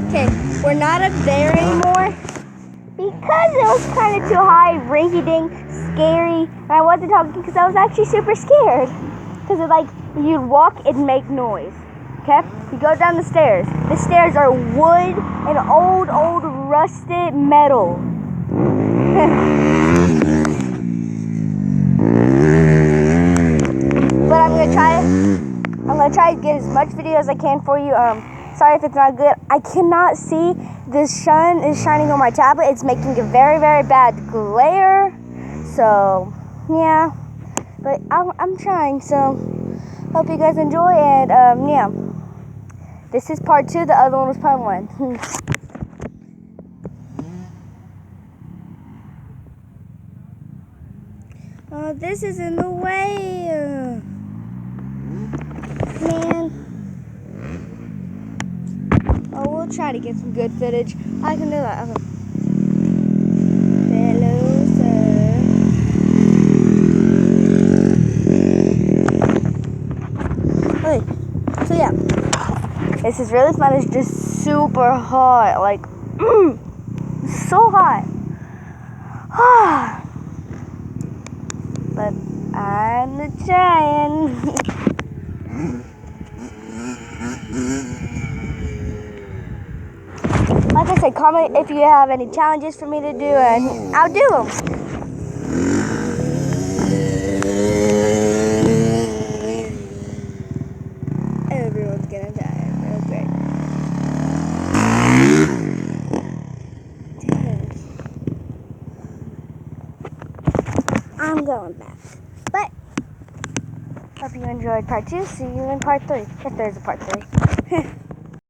Okay, we're not up there anymore because it was kind of too high, rinky-dink, scary, and I wasn't talking because I was actually super scared. Because like you'd walk and make noise. Okay, you go down the stairs. The stairs are wood and old rusted metal. But I'm gonna try to get as much video as I can for you. Sorry if it's not good. I cannot see. The sun is shining on my tablet. It's making a very bad glare. So yeah, but I'm trying. So hope you guys enjoy. And yeah, this is part 2. The other one was part 1. Oh, this is in the way. Man. Oh, we'll try to get some good footage. I can do that. Okay. Hello, sir. Okay. So yeah, this is really fun. It's just super hot. Like, so hot. But I'm trying. Like I said, comment if you have any challenges for me to do, and I'll do them. Everyone's gonna die. Okay. Dang. I'm going back. But hope you enjoyed part 2. See you in part 3, if there's a part 3.